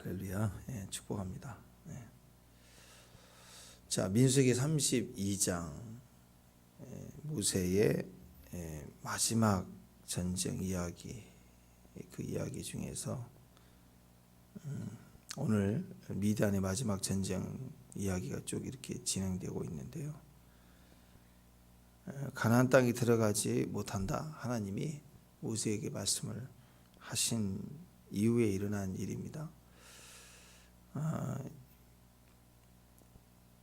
할렐루야. 예, 축복합니다. 예. 자, 민수기 32장 모세의 마지막 전쟁 이야기, 그 이야기 중에서 오늘 미디안의 마지막 전쟁 이야기가 쭉 이렇게 진행되고 있는데요. 가나안 땅에 들어가지 못한다. 하나님이 모세에게 말씀을 하신 이후에 일어난 일입니다.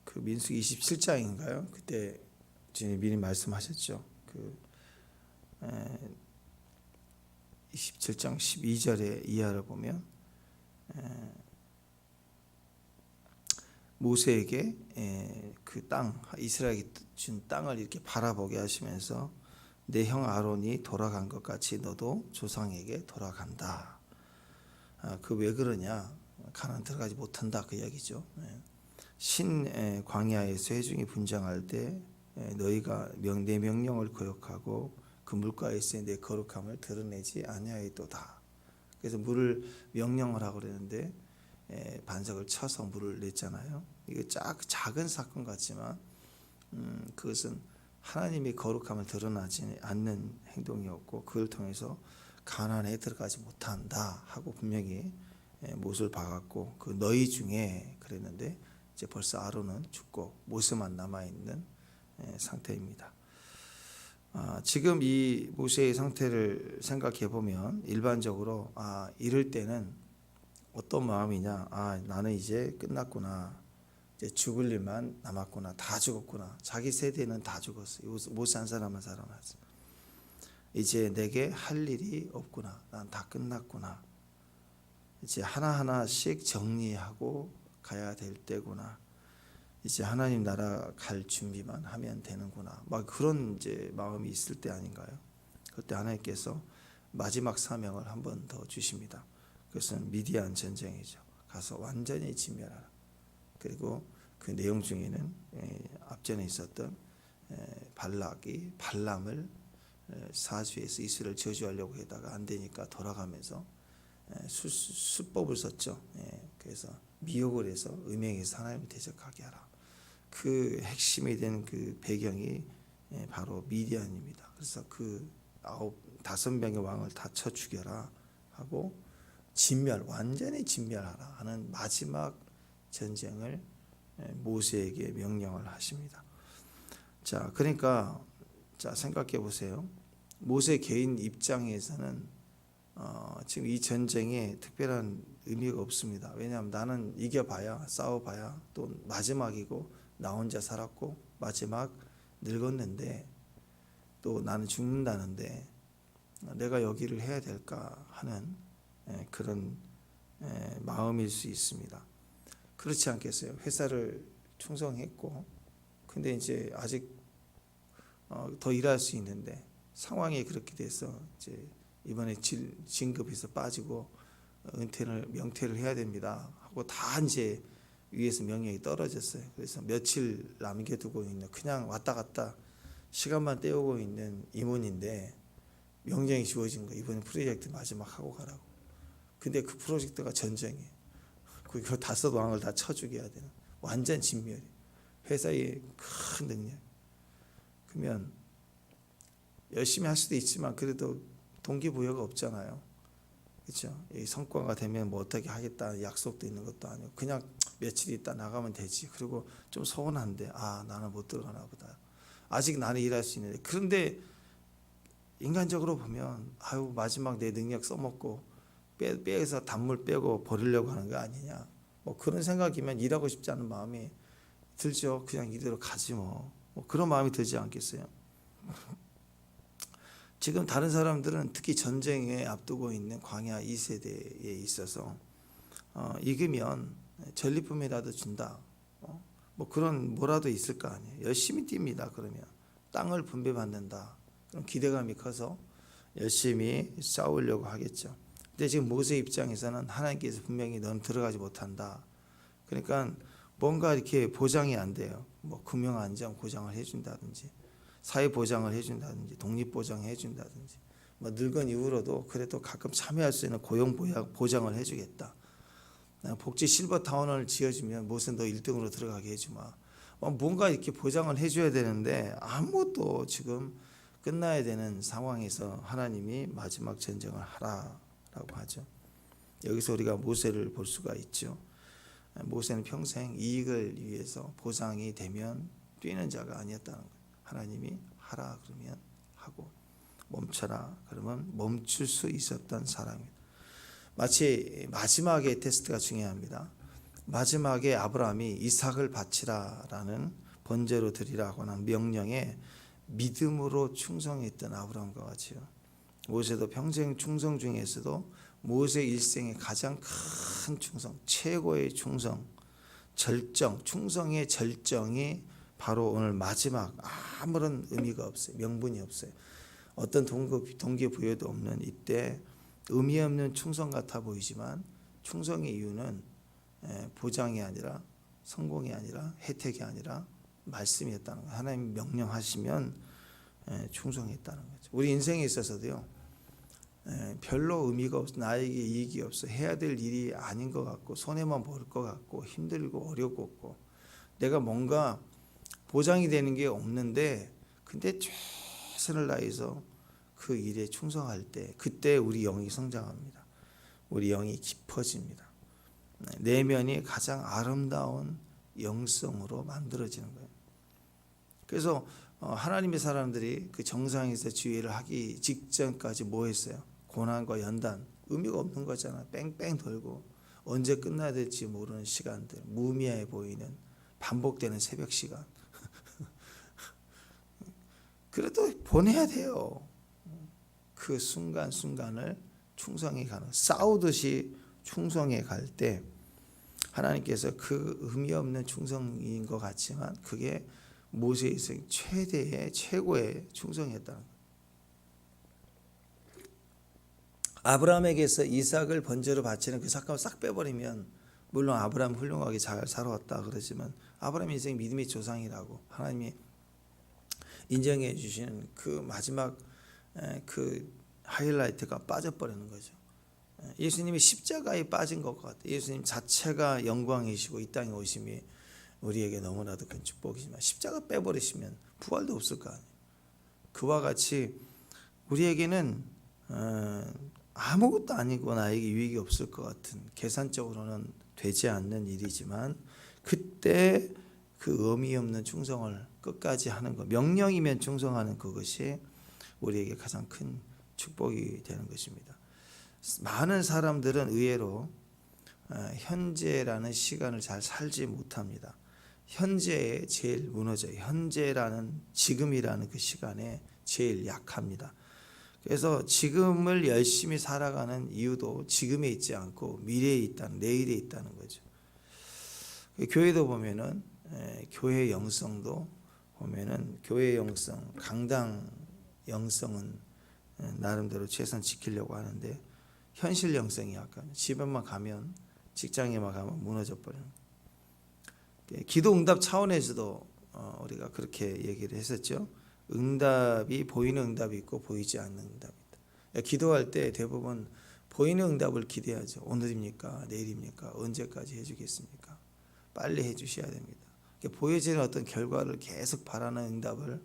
그 민수기 27장인가요? 그때 주님 미리 말씀하셨죠. 그 27장 12절의 이하를 보면 모세에게 그 땅, 이스라엘이 준 땅을 이렇게 바라보게 하시면서 내 형 아론이 돌아간 것 같이 너도 조상에게 돌아간다. 그 왜 그러냐? 가나안 들어가지 못한다 그 이야기죠. 신 광야에서 회중이 분장할 때 너희가 내 명령을 거역하고 그 물가에서의 내 거룩함을 드러내지 아니하였도다. 그래서 물을 명령을 하고 그랬는데 반석을 쳐서 물을 냈잖아요. 이거 작은 사건 같지만 그것은 하나님의 거룩함을 드러나지 않는 행동이었고 그걸 통해서 가나안에 들어가지 못한다 하고 분명히 못을 박았고 그 너희 중에 그랬는데 이제 벌써 아론은 죽고 모세만 남아 있는 상태입니다. 지금 이 모세의 상태를 생각해 보면 일반적으로 이럴 때는 어떤 마음이냐? 나는 이제 끝났구나. 이제 죽을 일만 남았구나. 다 죽었구나. 자기 세대는 다 죽었어요. 모세 한 사람만 살아났어. 이제 내게 할 일이 없구나. 난 다 끝났구나. 이제 하나하나씩 정리하고 가야 될 때구나. 이제 하나님 나라 갈 준비만 하면 되는구나. 막 그런 이제 마음이 있을 때 아닌가요? 그때 하나님께서 마지막 사명을 한 번 더 주십니다. 그것은 미디안 전쟁이죠. 가서 완전히 진멸하라. 그리고 그 내용 중에는 앞전에 있었던 발락이 발람을 사주에서 이스라엘 저주하려고 하다가 안 되니까 돌아가면서 수법을 썼죠. 그래서 미혹을 해서 음행해서 하나님을 대적하게 하라. 그 핵심이 된 그 배경이 바로 미디안입니다. 그래서 그 5명의 왕을 다 쳐 죽여라 하고 완전히 진멸하라 하는 마지막 전쟁을 모세에게 명령을 하십니다. 자, 그러니까 생각해 보세요. 모세 개인 입장에서는 지금 이 전쟁에 특별한 의미가 없습니다. 왜냐하면 나는 이겨봐야 싸워봐야 또 마지막이고 나 혼자 살았고 마지막 늙었는데 또 나는 죽는다는데 내가 여기를 해야 될까 하는 그런 마음일 수 있습니다. 그렇지 않겠어요? 회사를 충성했고 근데 이제 아직 더 일할 수 있는데 상황이 그렇게 돼서 이제 이번에 진급해서 빠지고 명퇴를 해야 됩니다 하고 다 이제 위에서 명령이 떨어졌어요. 그래서 며칠 남겨두고 있는 그냥 왔다 갔다 시간만 때우고 있는 임원인데 명령이 주어진 거 이번에 프로젝트 마지막 하고 가라고. 근데 그 프로젝트가 전쟁이에요. 그 5왕을 다 쳐 죽여야 되는 완전 진멸이 회사의 큰 능력. 그러면 열심히 할 수도 있지만 그래도 동기부여가 없잖아요. 그렇죠? 이 성과가 되면 뭐 어떻게 하겠다 약속도 있는 것도 아니고 그냥 며칠 있다 나가면 되지. 그리고 좀 서운한데 나는 못 들어가나 보다. 아직 나는 일할 수 있는데 그런데 인간적으로 보면 마지막 내 능력 써먹고 뼈에서 단물 빼고 버리려고 하는 거 아니냐. 뭐 그런 생각이면 일하고 싶지 않은 마음이 들죠. 그냥 이대로 가지 뭐 그런 마음이 들지 않겠어요? 지금 다른 사람들은 특히 전쟁에 앞두고 있는 광야 2세대에 있어서 이기면 전리품이라도 준다. 뭐 그런 뭐라도 있을 거 아니에요. 열심히 뜁니다. 그러면 땅을 분배받는다. 그럼 기대감이 커서 열심히 싸우려고 하겠죠. 근데 지금 모세 입장에서는 하나님께서 분명히 넌 들어가지 못한다. 그러니까 뭔가 이렇게 보장이 안 돼요. 뭐 금융 안정 보장을 해준다든지 사회 보장을 해준다든지 독립 보장을 해준다든지 뭐 늙은 이후로도 그래도 가끔 참여할 수 있는 고용 보장을 해주겠다. 복지 실버 타운을 지어주면 모세 너 1등으로 들어가게 해주마. 뭔가 이렇게 보장을 해줘야 되는데 아무것도 지금 끝나야 되는 상황에서 하나님이 마지막 전쟁을 하라라고 하죠. 여기서 우리가 모세를 볼 수가 있죠. 모세는 평생 이익을 위해서 보상이 되면 뛰는 자가 아니었다는 거예요. 하나님이 하라 그러면 하고 멈춰라 그러면 멈출 수 있었던 사람입니다. 마치 마지막에 테스트가 중요합니다. 마지막에 아브라함이 이삭을 바치라라는 번제로 드리라고 하는 명령에 믿음으로 충성했던 아브라함과 같이요. 모세도 평생 충성 중에서도 모세 일생의 가장 큰 충성, 최고의 충성, 절정, 충성의 절정이 바로 오늘 마지막 아무런 의미가 없어요. 명분이 없어요. 어떤 동기부여도 없는 이때 의미 없는 충성 같아 보이지만 충성의 이유는 보장이 아니라 성공이 아니라 혜택이 아니라 말씀이었다는 거예요. 하나님 명령하시면 충성했다는 거죠. 우리 인생에 있어서도요. 별로 의미가 없어, 나에게 이익이 없어, 해야 될 일이 아닌 것 같고 손해만 볼 것 같고 힘들고 어렵고 내가 뭔가 보장이 되는 게 없는데 근데 최선을 다해서 그 일에 충성할 때 그때 우리 영이 성장합니다. 우리 영이 깊어집니다. 내면이 가장 아름다운 영성으로 만들어지는 거예요. 그래서 하나님의 사람들이 그 정상에서 지혜를 하기 직전까지 뭐 했어요? 고난과 연단, 의미가 없는 거잖아. 뺑뺑 돌고 언제 끝나야 될지 모르는 시간들, 무의미해 보이는 반복되는 새벽 시간. 그래도 보내야 돼요. 그 순간순간을 충성해 가는, 싸우듯이 충성해 갈 때 하나님께서 그 의미 없는 충성인 것 같지만 그게 모세의 인생 최대의 최고의 충성이었다는 거예요. 아브라함에게서 이삭을 번제로 바치는 그 사건을 싹 빼버리면 물론 아브라함 훌륭하게 잘 살아왔다 그러지만 아브라함 인생 믿음의 조상이라고 하나님이 인정해 주시는 그 마지막 그 하이라이트가 빠져버리는 거죠. 예수님이 십자가에 빠진 것 같아요. 예수님 자체가 영광이시고 이 땅에 오심이 우리에게 너무나도 큰 축복이지만 십자가 빼버리시면 부활도 없을 거 아니에요. 그와 같이 우리에게는 아무것도 아니고 나에게 유익이 없을 것 같은 계산적으로는 되지 않는 일이지만 그때 그 의미 없는 충성을 끝까지 하는 것, 명령이면 충성하는 그것이 우리에게 가장 큰 축복이 되는 것입니다. 많은 사람들은 의외로 현재라는 시간을 잘 살지 못합니다. 현재에 제일 무너져요. 현재라는 지금이라는 그 시간에 제일 약합니다. 그래서 지금을 열심히 살아가는 이유도 지금에 있지 않고 미래에 있다는, 내일에 있다는 거죠. 교회도 보면은 교회 영성도 보면은 교회 영성, 강당 영성은 나름대로 최선 지키려고 하는데 현실 영성이 약간 집에만 가면 직장에만 가면 무너져 버리는. 기도 응답 차원에서도 우리가 그렇게 얘기를 했었죠. 응답이 보이는 응답이 있고 보이지 않는 응답이 있다. 기도할 때 대부분 보이는 응답을 기대하죠. 오늘입니까? 내일입니까? 언제까지 해주겠습니까? 빨리 해주셔야 됩니다. 보여지는 어떤 결과를 계속 바라는 응답을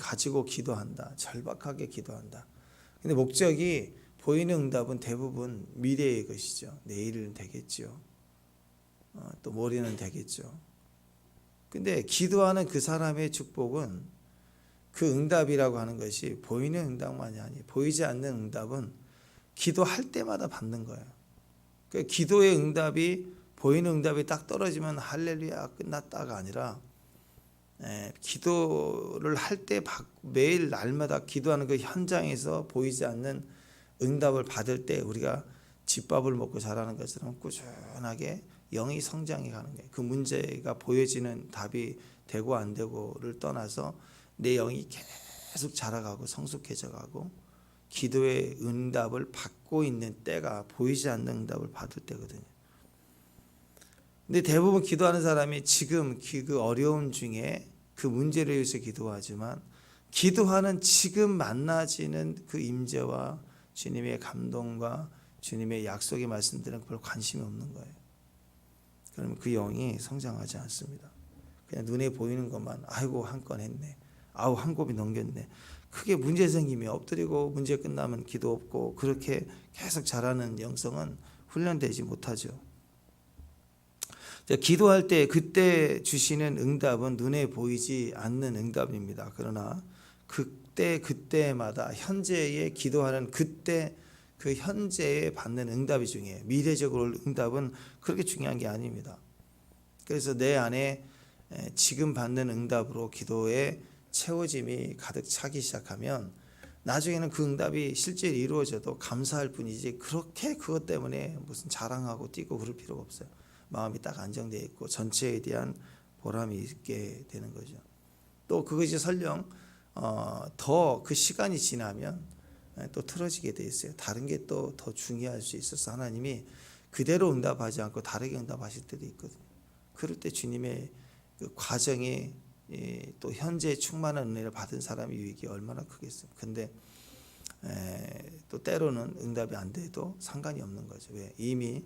가지고 기도한다. 절박하게 기도한다. 근데 목적이 보이는 응답은 대부분 미래의 것이죠. 내일은 되겠죠. 또 모레는 되겠죠. 근데 기도하는 그 사람의 축복은 그 응답이라고 하는 것이 보이는 응답만이 아니에요. 보이지 않는 응답은 기도할 때마다 받는 거예요. 그러니까 기도의 응답이 보이는 응답이 딱 떨어지면 할렐루야 끝났다가 아니라 기도를 할 때 매일 날마다 기도하는 그 현장에서 보이지 않는 응답을 받을 때 우리가 집밥을 먹고 자라는 것처럼 꾸준하게 영이 성장해 가는 거예요. 그 문제가 보여지는 답이 되고 안 되고를 떠나서 내 영이 계속 자라가고 성숙해져 가고 기도의 응답을 받고 있는 때가 보이지 않는 응답을 받을 때거든요. 근데 대부분 기도하는 사람이 지금 그 어려움 중에 그 문제를 위해서 기도하지만 기도하는 지금 만나지는 그 임재와 주님의 감동과 주님의 약속의 말씀들은 별 관심이 없는 거예요. 그러면 그 영이 성장하지 않습니다. 그냥 눈에 보이는 것만 아이고 한 건 했네, 아우 한 곱이 넘겼네, 크게 문제 생기면 엎드리고 문제 끝나면 기도 없고 그렇게 계속 자라는 영성은 훈련되지 못하죠. 기도할 때 그때 주시는 응답은 눈에 보이지 않는 응답입니다. 그러나 그때마다 현재에 기도하는 그때 그 현재에 받는 응답이 중요해요. 미래적으로 응답은 그렇게 중요한 게 아닙니다. 그래서 내 안에 지금 받는 응답으로 기도에 채워짐이 가득 차기 시작하면 나중에는 그 응답이 실제로 이루어져도 감사할 뿐이지 그렇게 그것 때문에 무슨 자랑하고 뛰고 그럴 필요가 없어요. 마음이 딱 안정되어 있고 전체에 대한 보람이 있게 되는 거죠. 또 그것이 설령 더 그 시간이 지나면 또 틀어지게 돼 있어요. 다른 게 또 더 중요할 수 있어서 하나님이 그대로 응답하지 않고 다르게 응답하실 때도 있거든요. 그럴 때 주님의 그 과정이 또 현재 충만한 은혜를 받은 사람의 유익이 얼마나 크겠어요. 근데 또 때로는 응답이 안 돼도 상관이 없는 거죠. 왜? 이미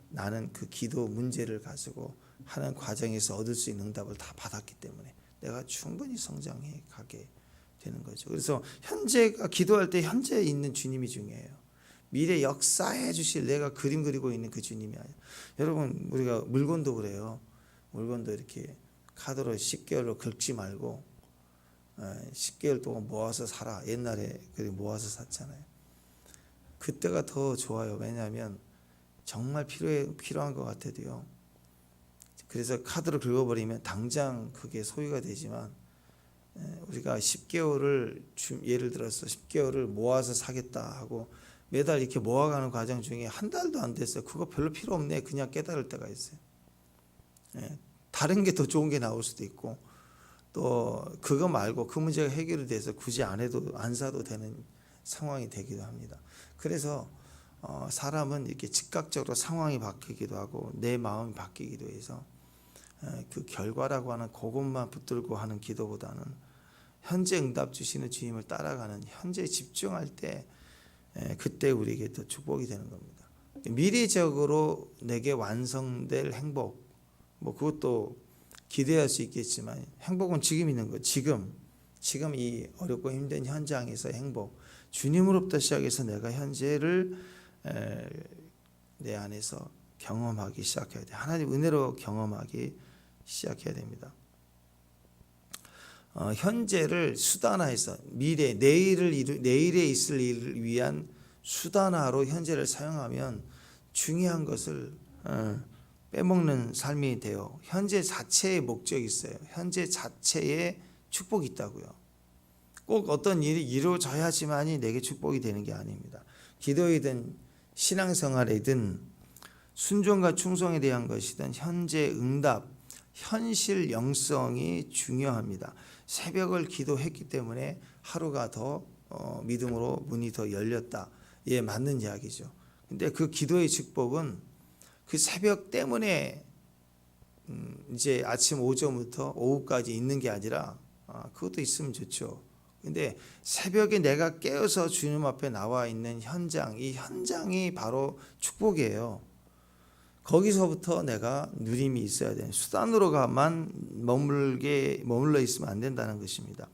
나는 그 기도 문제를 가지고 하는 과정에서 얻을 수 있는 응답을 다 받았기 때문에 내가 충분히 성장해 가게 되는 거죠. 그래서 현재가 기도할 때 현재에 있는 주님이 중요해요. 미래 역사해 주실 내가 그림 그리고 있는 그 주님이 아니에요. 여러분 우리가 물건도 그래요. 물건도 이렇게 카드로 10개월로 긁지 말고 10개월 동안 모아서 사라. 옛날에 모아서 샀잖아요. 그때가 더 좋아요. 왜냐하면 정말 필요한 것 같아도요. 그래서 카드를 긁어버리면 당장 그게 소유가 되지만 우리가 10개월을 예를 들어서 10개월을 모아서 사겠다 하고 매달 이렇게 모아가는 과정 중에 한 달도 안 됐어요. 그거 별로 필요 없네. 그냥 깨달을 때가 있어요. 다른 게 더 좋은 게 나올 수도 있고 또 그거 말고 그 문제가 해결이 돼서 굳이 안 사도 되는 상황이 되기도 합니다. 그래서 사람은 이렇게 즉각적으로 상황이 바뀌기도 하고 내 마음이 바뀌기도 해서 그 결과라고 하는 그것만 붙들고 하는 기도보다는 현재 응답 주시는 주님을 따라가는 현재에 집중할 때 그때 우리에게 더 축복이 되는 겁니다. 미래적으로 내게 완성될 행복, 뭐 그것도 기대할 수 있겠지만 행복은 지금 있는 거. 지금 이 어렵고 힘든 현장에서의 행복, 주님으로부터 시작해서 내가 현재를 내 안에서 경험하기 시작해야 돼. 하나님 은혜로 경험하기 시작해야 됩니다. 현재를 수단화해서 내일에 있을 일을 위한 수단화로 현재를 사용하면 중요한 것을 빼먹는 삶이 돼요. 현재 자체의 목적이 있어요. 현재 자체에 축복이 있다고요. 꼭 어떤 일이 이루어져야지만이 내게 축복이 되는 게 아닙니다. 기도이든 신앙생활이든 순종과 충성에 대한 것이든 현재 응답, 현실 영성이 중요합니다. 새벽을 기도했기 때문에 하루가 더 믿음으로 문이 더 열렸다. 예, 맞는 이야기죠. 근데 그 기도의 축복은 그 새벽 때문에 이제 아침 오전부터 오후까지 있는 게 아니라 그것도 있으면 좋죠. 근데 새벽에 내가 깨어서 주님 앞에 나와 있는 현장, 이 현장이 바로 축복이에요. 거기서부터 내가 누림이 있어야 되는 수단으로만 머물러 있으면 안 된다는 것입니다.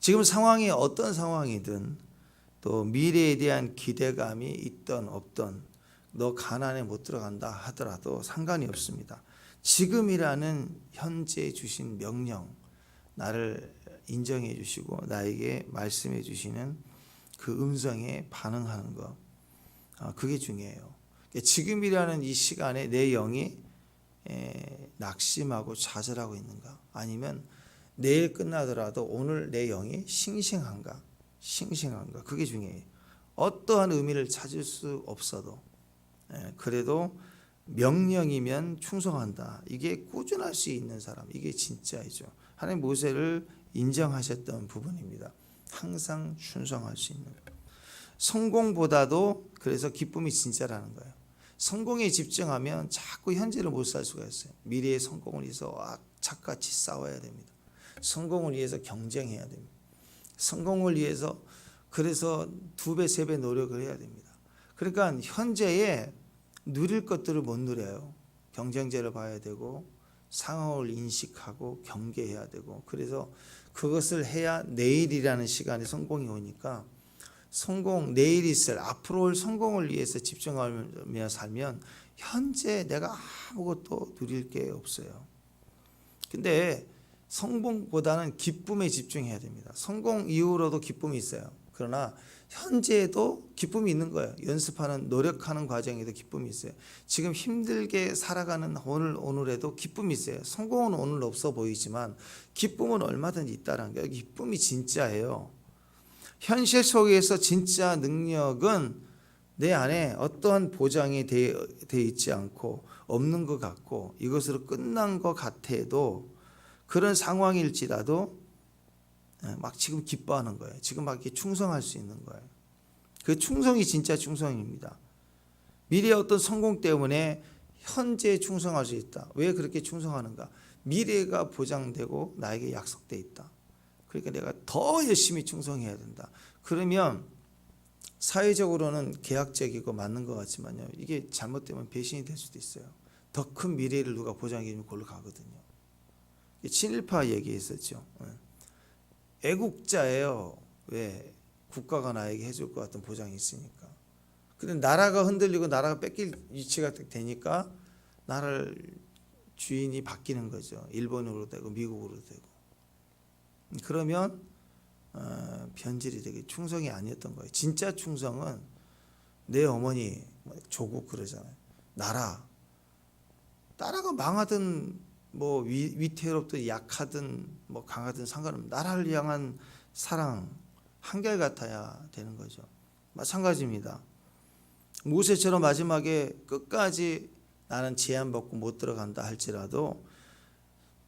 지금 상황이 어떤 상황이든 또 미래에 대한 기대감이 있던 없던 너 가난에 못 들어간다 하더라도 상관이 없습니다. 지금이라는 현재 주신 명령, 나를 인정해 주시고 나에게 말씀해 주시는 그 음성에 반응하는 것, 그게 중요해요. 지금이라는 이 시간에 내 영이 낙심하고 좌절하고 있는가, 아니면 내일 끝나더라도 오늘 내 영이 싱싱한가, 그게 중요해요. 어떠한 의미를 찾을 수 없어도 그래도 명령이면 충성한다. 이게 꾸준할 수 있는 사람, 이게 진짜이죠. 하나님 모세를 인정하셨던 부분입니다. 항상 충성할 수 있는 성공보다도 그래서 기쁨이 진짜라는 거예요. 성공에 집중하면 자꾸 현재를 못 살 수가 있어요. 미래의 성공을 위해서 악착같이 싸워야 됩니다. 성공을 위해서 경쟁해야 됩니다. 성공을 위해서 그래서 2배, 3배 노력을 해야 됩니다. 그러니까 현재에 누릴 것들을 못 누려요. 경쟁자를 봐야 되고 상황을 인식하고 경계해야 되고, 그래서 그것을 해야 내일이라는 시간에 성공이 오니까 내일 있을 앞으로 올 성공을 위해서 집중하며 살면 현재 내가 아무것도 누릴 게 없어요. 근데 성공보다는 기쁨에 집중해야 됩니다. 성공 이후로도 기쁨이 있어요. 그러나 현재에도 기쁨이 있는 거예요. 연습하는, 노력하는 과정에도 기쁨이 있어요. 지금 힘들게 살아가는 오늘에도 기쁨이 있어요. 성공은 오늘 없어 보이지만 기쁨은 얼마든지 있다는 거예요. 기쁨이 진짜예요. 현실 속에서 진짜 능력은 내 안에 어떠한 보장이 되어 있지 않고 없는 것 같고 이것으로 끝난 것 같아도, 그런 상황일지라도 막 지금 기뻐하는 거예요. 지금 막 이렇게 충성할 수 있는 거예요. 그 충성이 진짜 충성입니다. 미래의 어떤 성공 때문에 현재에 충성할 수 있다. 왜 그렇게 충성하는가? 미래가 보장되고 나에게 약속돼 있다. 그러니까 내가 더 열심히 충성해야 된다. 그러면 사회적으로는 계약적이고 맞는 것 같지만요, 이게 잘못되면 배신이 될 수도 있어요. 더 큰 미래를 누가 보장해 주면 그걸로 가거든요. 친일파 얘기했었죠. 애국자예요. 왜? 국가가 나에게 해줄 것 같은 보장이 있으니까. 근데 나라가 흔들리고 나라가 뺏길 위치가 되니까 나라를 주인이 바뀌는 거죠. 일본으로 되고 미국으로 되고. 그러면 변질이 되게 충성이 아니었던 거예요. 진짜 충성은 내 어머니 조국 그러잖아요. 나라가 망하든 뭐 위태롭든 약하든 뭐 강하든 상관없는, 나라를 향한 사랑 한결같아야 되는 거죠. 마찬가지입니다. 모세처럼 마지막에 끝까지 나는 제한 받고 못 들어간다 할지라도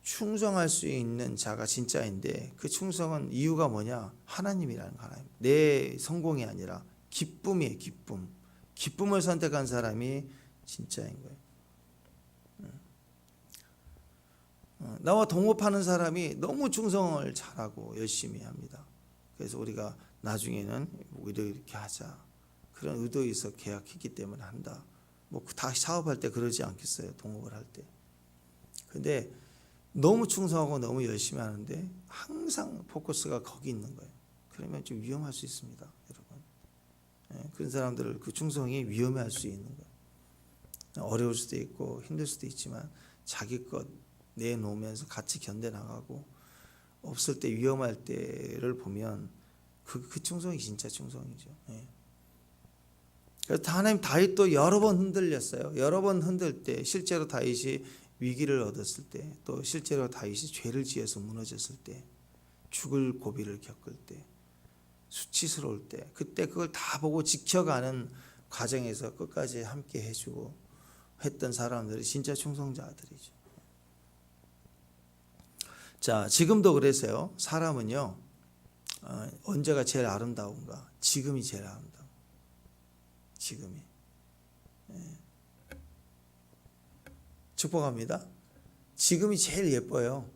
충성할 수 있는 자가 진짜인데, 그 충성은 이유가 뭐냐? 하나님이라는 거. 하나님. 내 성공이 아니라 기쁨이에요. 기쁨을 선택한 사람이 진짜인 거예요. 나와 동업하는 사람이 너무 충성을 잘하고 열심히 합니다. 그래서 우리가 나중에는 우리도 이렇게 하자, 그런 의도에서 계약했기 때문에 한다. 뭐 다 사업할 때 그러지 않겠어요? 동업을 할 때. 근데 너무 충성하고 너무 열심히 하는데 항상 포커스가 거기 있는 거예요. 그러면 좀 위험할 수 있습니다, 여러분. 그런 사람들을 그 충성이 위험할 수 있는 거예요. 어려울 수도 있고 힘들 수도 있지만 자기 것 내놓으면서 같이 견뎌나가고, 없을 때 위험할 때를 보면 그 충성이 진짜 충성이죠. 그래서 하나님 다윗도 여러 번 흔들렸어요. 여러 번 흔들 때, 실제로 다윗이 위기를 얻었을 때, 또 실제로 다윗이 죄를 지어서 무너졌을 때, 죽을 고비를 겪을 때, 수치스러울 때, 그때 그걸 다 보고 지켜가는 과정에서 끝까지 함께 해주고 했던 사람들이 진짜 충성자들이죠. 자, 지금도 그래서요. 사람은요, 언제가 제일 아름다운가? 지금이 제일 아름다워. 지금이. 축복합니다. 지금이 제일 예뻐요.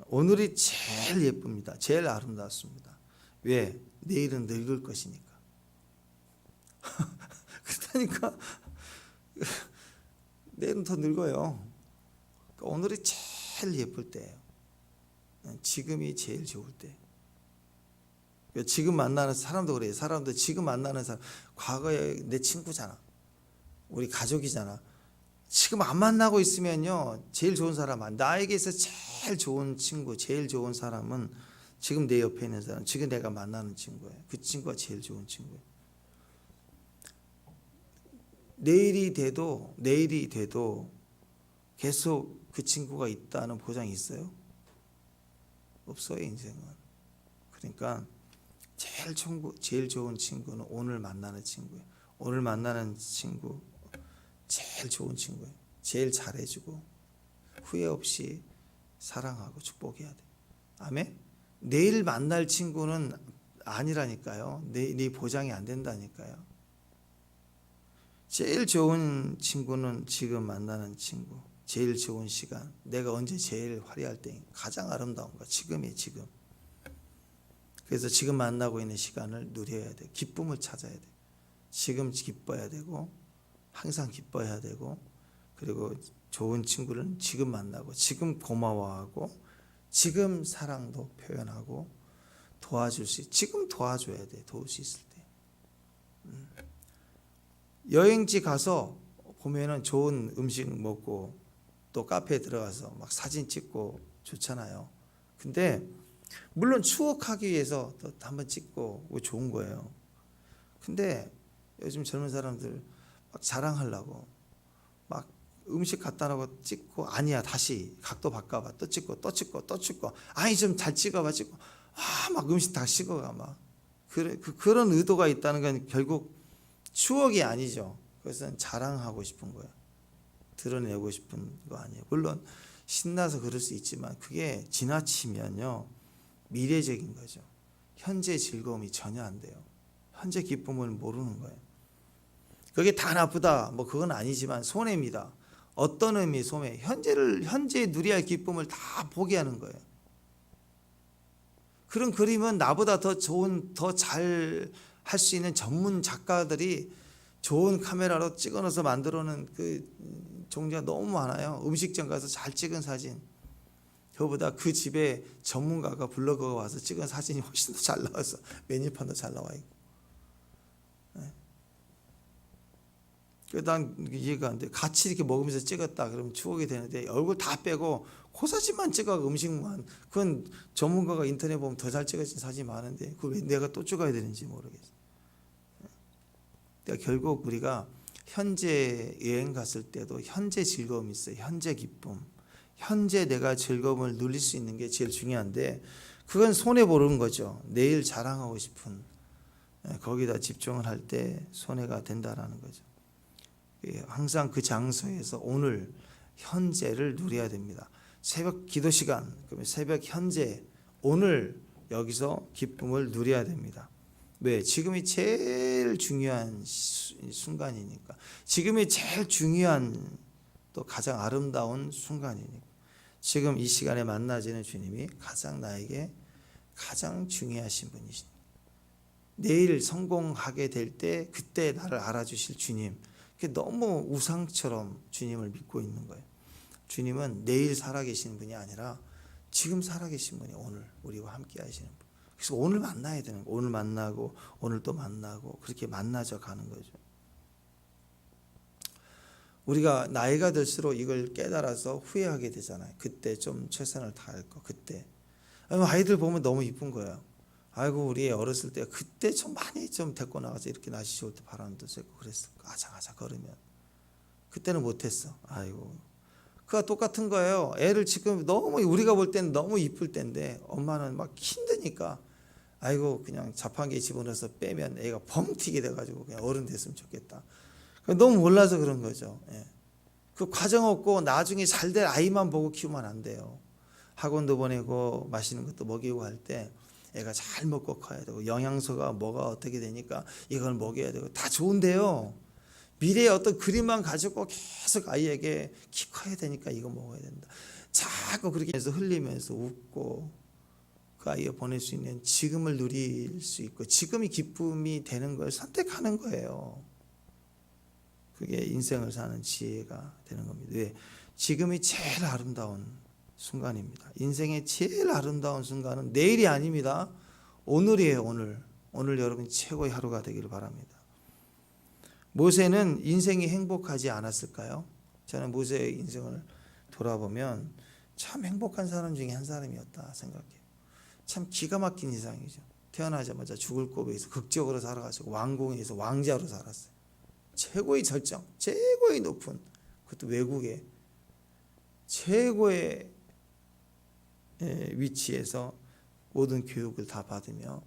오늘이 제일 예쁩니다. 제일 아름답습니다. 왜? 내일은 늙을 것이니까. 그렇다니까. 내일은 더 늙어요. 그러니까 오늘이 제일 예쁠 때예요. 지금이 제일 좋을 때. 지금 만나는 사람도 그래요. 사람도 지금 만나는 사람, 과거에 내 친구잖아, 우리 가족이잖아. 지금 안 만나고 있으면요, 제일 좋은 사람, 나에게서 제일 좋은 친구, 제일 좋은 사람은 지금 내 옆에 있는 사람, 지금 내가 만나는 친구예요. 그 친구가 제일 좋은 친구예요. 내일이 돼도 계속 그 친구가 있다는 보장이 있어요? 없어요, 인생은. 그러니까 제일 좋은 친구는 오늘 만나는 친구예요. 오늘 만나는 친구 제일 좋은 친구예요. 제일 잘해주고 후회 없이 사랑하고 축복해야 돼. 아멘. 내일 만날 친구는 아니라니까요. 내일이 보장이 안 된다니까요. 제일 좋은 친구는 지금 만나는 친구, 제일 좋은 시간, 내가 언제 제일 화려할 때, 가장 아름다운 거 지금이에요. 지금. 그래서 지금 만나고 있는 시간을 누려야 돼. 기쁨을 찾아야 돼. 지금 기뻐야 되고 항상 기뻐해야 되고 그리고 좋은 친구를 지금 만나고 지금 고마워하고 지금 사랑도 표현하고 도와줄 수 지금 도와줘야 돼. 도울 수 있을 때. 여행지 가서 보면은 좋은 음식 먹고 또 카페에 들어가서 막 사진 찍고 좋잖아요. 근데 물론 추억하기 위해서 또 한번 찍고 좋은 거예요. 근데 요즘 젊은 사람들 막 자랑하려고 막 음식 갖다 놓고 찍고 아니야 다시 각도 바꿔봐 또 찍고 또 찍고 또 찍고 아니 좀 잘 찍어봐 찍고 막 음식 다 식어가 막 그런 의도가 있다는 건 결국 추억이 아니죠. 그것은 자랑하고 싶은 거예요. 드러내고 싶은 거 아니에요. 물론 신나서 그럴 수 있지만 그게 지나치면요 미래적인 거죠. 현재 즐거움이 전혀 안 돼요. 현재 기쁨을 모르는 거예요. 그게 다 나쁘다 뭐 그건 아니지만 손해입니다. 어떤 의미 손해? 현재 누려야 할 기쁨을 다 포기하는 거예요. 그런 그림은 나보다 더 좋은 더 잘 할 수 있는 전문 작가들이 좋은 카메라로 찍어넣어서 만들어놓은 그 종류가 너무 많아요. 음식점 가서 잘 찍은 사진 그거보다 그 집에 전문가가 블로거가 와서 찍은 사진이 훨씬 더 잘 나와서 메뉴판도 잘 나와 있고. 난 이해가 안 돼. 같이 이렇게 먹으면서 찍었다 그러면 추억이 되는데 얼굴 다 빼고 그 사진만 찍어 음식만 그건 전문가가 인터넷 보면 더 잘 찍어진 사진이 많은데 그걸 왜 내가 또 찍어야 되는지 모르겠어. 그러니까 결국 우리가 현재 여행 갔을 때도 현재 즐거움이 있어요. 현재 기쁨. 현재 내가 즐거움을 누릴 수 있는 게 제일 중요한데 그건 손해보는 거죠. 내일 자랑하고 싶은 거기다 집중을 할 때 손해가 된다라는 거죠. 항상 그 장소에서 오늘 현재를 누려야 됩니다. 새벽 기도 시간, 그러면 새벽 현재 오늘 여기서 기쁨을 누려야 됩니다. 왜? 지금이 제일 중요한 순간이니까. 지금이 제일 중요한 또 가장 아름다운 순간이니까. 지금 이 시간에 만나지는 주님이 가장 나에게 가장 중요하신 분이십니다. 내일 성공하게 될 때 그때 나를 알아주실 주님. 너무 우상처럼 주님을 믿고 있는 거예요. 주님은 내일 살아계시는 분이 아니라 지금 살아계신 분이 오늘 우리와 함께 하시는 분. 그래서 오늘 만나야 되는 거예요. 오늘 만나고 오늘 또 만나고 그렇게 만나져 가는 거죠. 우리가 나이가 들수록 이걸 깨달아서 후회하게 되잖아요. 그때 좀 최선을 다할 거. 그때 아이들 보면 너무 이쁜 거예요. 아이고 우리 어렸을 때 그때 좀 많이 좀 데리고 나가서 이렇게 날씨 좋을 때 바람도 쐬고 그랬어. 아작아작 걸으면 그때는 못했어. 아이고 그가 똑같은 거예요. 애를 지금 너무 우리가 볼 때는 너무 이쁠 때인데 엄마는 막 힘드니까 아이고 그냥 자판기에 집어넣어서 빼면 애가 뻥 튀게 돼가지고 그냥 어른 됐으면 좋겠다. 너무 몰라서 그런 거죠. 그 과정 없고 나중에 잘 될 아이만 보고 키우면 안 돼요. 학원도 보내고 맛있는 것도 먹이고 할 때 애가 잘 먹고 커야 되고 영양소가 뭐가 어떻게 되니까 이걸 먹여야 되고 다 좋은데요. 미래의 어떤 그림만 가지고 계속 아이에게 키 커야 되니까 이거 먹어야 된다. 자꾸 그렇게 해서 흘리면서 웃고 그 아이가 보낼 수 있는 지금을 누릴 수 있고 지금이 기쁨이 되는 걸 선택하는 거예요. 그게 인생을 사는 지혜가 되는 겁니다. 왜? 지금이 제일 아름다운 순간입니다. 인생의 제일 아름다운 순간은 내일이 아닙니다. 오늘이에요. 오늘 여러분 최고의 하루가 되기를 바랍니다. 모세는 인생이 행복하지 않았을까요? 저는 모세의 인생을 돌아보면 참 행복한 사람 중에 한 사람이었다 생각해요. 참 기가 막힌 인상이죠. 태어나자마자 죽을 고비에서 극적으로 살아가지고 왕궁에서 왕자로 살았어요. 최고의 절정, 최고의 높은 그것도 외국의 최고의 위치에서 모든 교육을 다 받으며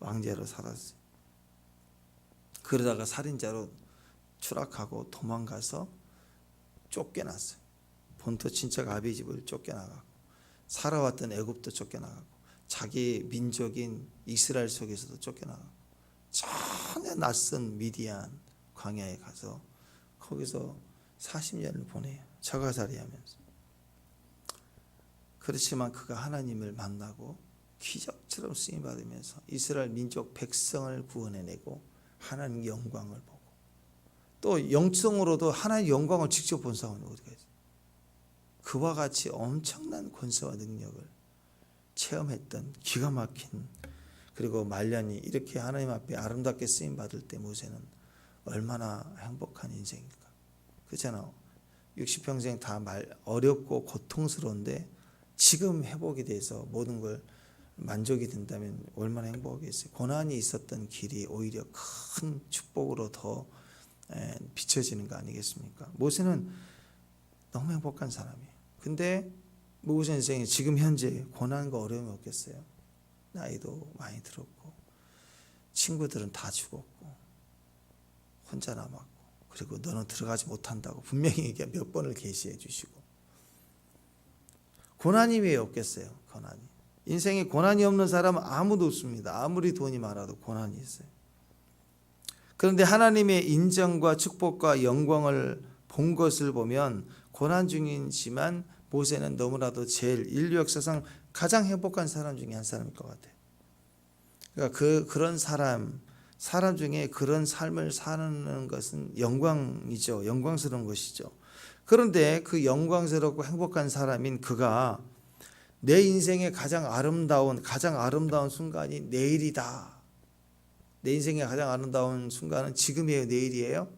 왕자로 살았어요. 그러다가 살인자로 추락하고 도망가서 쫓겨났어요. 본토 친척 아비 집을 쫓겨나가고 살아왔던 애굽도 쫓겨나가고 자기 민족인 이스라엘 속에서도 쫓겨나가고 전혀 낯선 미디안 광야에 가서 거기서 40년을 보내요. 처가살이하면서. 그렇지만 그가 하나님을 만나고 기적처럼 쓰임받으면서 이스라엘 민족 백성을 구원해내고 하나님 영광을 보고 또 영성으로도 하나님 영광을 직접 본 사람은 어디가 있어요? 그와 같이 엄청난 권세와 능력을 체험했던 기가 막힌 그리고 말년이 이렇게 하나님 앞에 아름답게 쓰임 받을 때 모세는 얼마나 행복한 인생일까? 그렇잖아. 60평생 다 어렵고 고통스러운데 지금 회복이 돼서 모든 걸 만족이 된다면 얼마나 행복하겠어요. 고난이 있었던 길이 오히려 큰 축복으로 더 비춰지는 거 아니겠습니까? 모세는 너무 행복한 사람이에요. 근데 모세 인생이 지금 현재 고난과 어려움이 없겠어요? 나이도 많이 들었고 친구들은 다 죽었고 혼자 남았고 그리고 너는 들어가지 못한다고 분명히 몇 번을 계시해 주시고 고난이 왜 없겠어요? 고난이. 인생에 고난이 없는 사람은 아무도 없습니다. 아무리 돈이 많아도 고난이 있어요. 그런데 하나님의 인정과 축복과 영광을 본 것을 보면 고난 중이지만 모세는 너무나도 제일 인류 역사상 가장 행복한 사람 중에 한 사람일 것 같아요. 그러니까 그런 사람 중에 그런 삶을 사는 것은 영광이죠. 영광스러운 것이죠. 그런데 그 영광스럽고 행복한 사람인 그가 내 인생의 가장 아름다운 순간이 내일이다. 내 인생의 가장 아름다운 순간은 지금이에요, 내일이에요?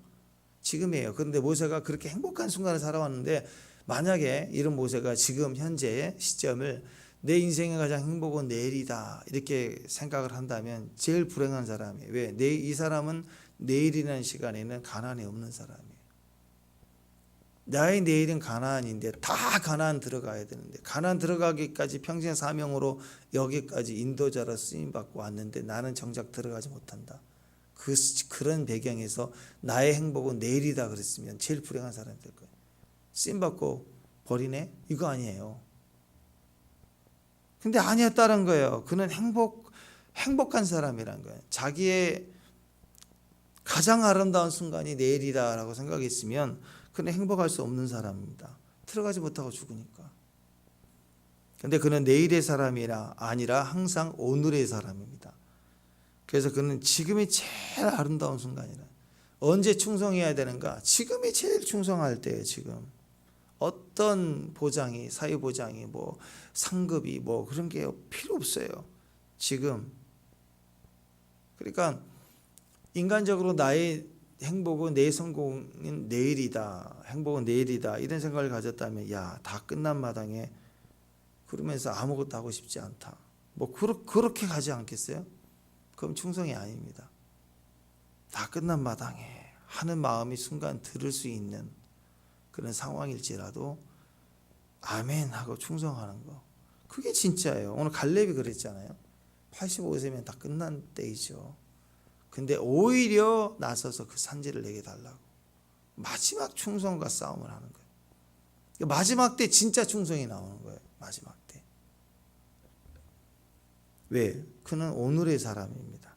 지금이에요. 그런데 모세가 그렇게 행복한 순간을 살아왔는데 만약에 이런 모세가 지금 현재의 시점을 내 인생의 가장 행복은 내일이다 이렇게 생각을 한다면 제일 불행한 사람이에요. 왜? 이 사람은 내일이라는 시간에는 가나안이 없는 사람이에요. 나의 내일은 가나안인데 다 가나안 들어가야 되는데 가나안 들어가기까지 평생 사명으로 여기까지 인도자로 쓰임받고 왔는데 나는 정작 들어가지 못한다. 그런 배경에서 나의 행복은 내일이다 그랬으면 제일 불행한 사람이 될 거예요. 쓰임받고 버리네? 이거 아니에요. 근데 아니었다는 거예요. 그는 행복한 사람이란 거예요. 자기의 가장 아름다운 순간이 내일이다라고 생각했으면 그는 행복할 수 없는 사람입니다. 들어가지 못하고 죽으니까. 근데 그는 내일의 사람이라 아니라 항상 오늘의 사람입니다. 그래서 그는 지금이 제일 아름다운 순간이라. 언제 충성해야 되는가? 지금이 제일 충성할 때예요. 지금. 어떤 보장이 사회보장이 뭐 상급이 뭐 그런 게 필요 없어요. 지금. 그러니까 인간적으로 나의 행복은 내 성공은 내일이다. 행복은 내일이다. 이런 생각을 가졌다면 다 끝난 마당에 그러면서 아무것도 하고 싶지 않다. 뭐 그렇게 가지 않겠어요? 그럼 충성이 아닙니다. 다 끝난 마당에 하는 마음이 순간 들을 수 있는 그런 상황일지라도 아멘 하고 충성하는 거. 그게 진짜예요. 오늘 갈렙이 그랬잖아요. 85세면 다 끝난 때이죠. 근데 오히려 나서서 그 산지를 내게 달라고. 마지막 충성과 싸움을 하는 거예요. 마지막 때 진짜 충성이 나오는 거예요. 마지막 때. 왜? 그는 오늘의 사람입니다.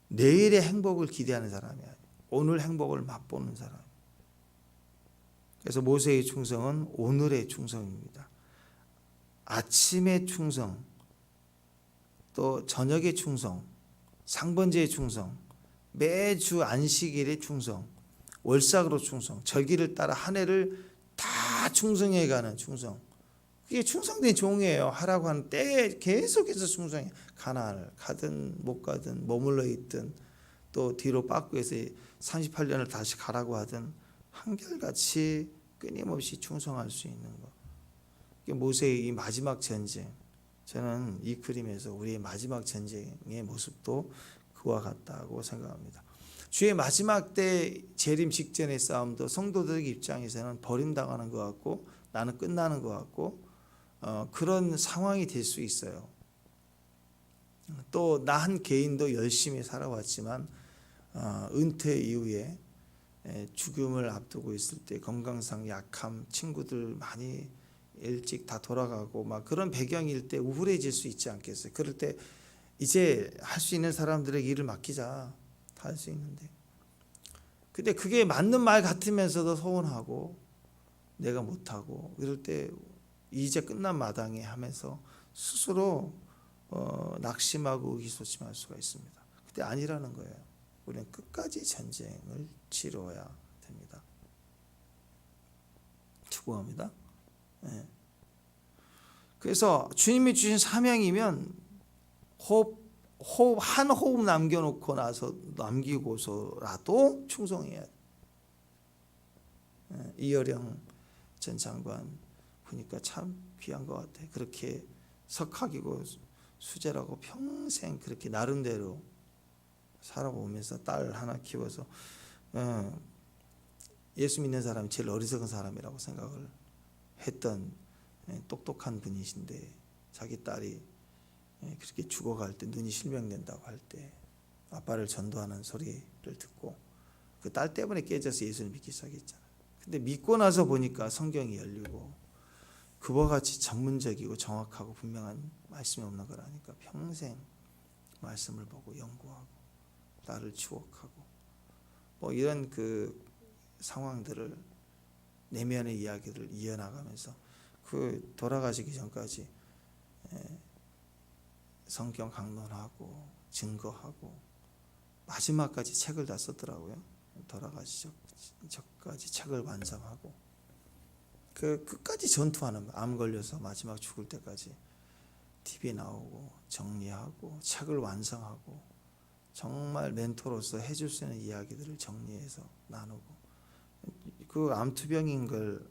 내일의 행복을 기대하는 사람이 아니에요. 오늘 행복을 맛보는 사람. 그래서 모세의 충성은 오늘의 충성입니다. 아침의 충성, 또 저녁의 충성, 상번제의 충성, 매주 안식일의 충성, 월삭으로 충성, 절기를 따라 한 해를 다 충성해가는 충성. 그게 충성된 종이에요. 하라고 하는 때에 계속해서 충성해. 가나안을 가든 못 가든 머물러 있든 또 뒤로 빠꾸해서 38년을 다시 가라고 하든 한결같이 끊임없이 충성할 수 있는 것. 모세의 이 마지막 전쟁. 저는 이 그림에서 우리의 마지막 전쟁의 모습도 그와 같다고 생각합니다. 주의 마지막 때 재림 직전의 싸움도 성도들 입장에서는 버림당하는 것 같고 나는 끝나는 것 같고 그런 상황이 될 수 있어요. 또 나 한 개인도 열심히 살아왔지만 은퇴 이후에 죽음을 앞두고 있을 때 건강상 약함, 친구들 많이 일찍 다 돌아가고 막 그런 배경일 때 우울해질 수 있지 않겠어요? 그럴 때 이제 할 수 있는 사람들에게 일을 맡기자. 다 할 수 있는데. 근데 그게 맞는 말 같으면서도 서운하고 내가 못하고 이럴 때 이제 끝난 마당에 하면서 스스로 낙심하고 의기소침할 수가 있습니다. 근데 아니라는 거예요. 우리는 끝까지 전쟁을 치러야 됩니다. 축복합니다. 예. 그래서 주님이 주신 사명이면 한 호흡 남기고서라도 충성해야 돼. 예. 이어령 전 장관 보니까 참 귀한 것 같아. 그렇게 석학이고 수재라고 평생 그렇게 나름대로 살아오면서 딸 하나 키워서 예수 믿는 사람이 제일 어리석은 사람이라고 생각을 했던 똑똑한 분이신데, 자기 딸이 그렇게 죽어갈 때, 눈이 실명된다고 할 때 아빠를 전도하는 소리를 듣고 그 딸 때문에 깨져서 예수를 믿기 시작했잖아요. 근데 믿고 나서 보니까 성경이 열리고 그와 같이 전문적이고 정확하고 분명한 말씀이 없는 거라니까 평생 말씀을 보고 연구하고 딸을 추억하고 뭐 이런 그 상황들을, 내면의 이야기를 이어나가면서 그 돌아가시기 전까지 성경 강론하고 증거하고 마지막까지 책을 다 썼더라고요. 돌아가시기 전까지 책을 완성하고 그 끝까지 전투하는 거예요. 암 걸려서 마지막 죽을 때까지 TV에 나오고 정리하고 책을 완성하고 정말 멘토로서 해줄 수 있는 이야기들을 정리해서 나누고, 그 암투병인 걸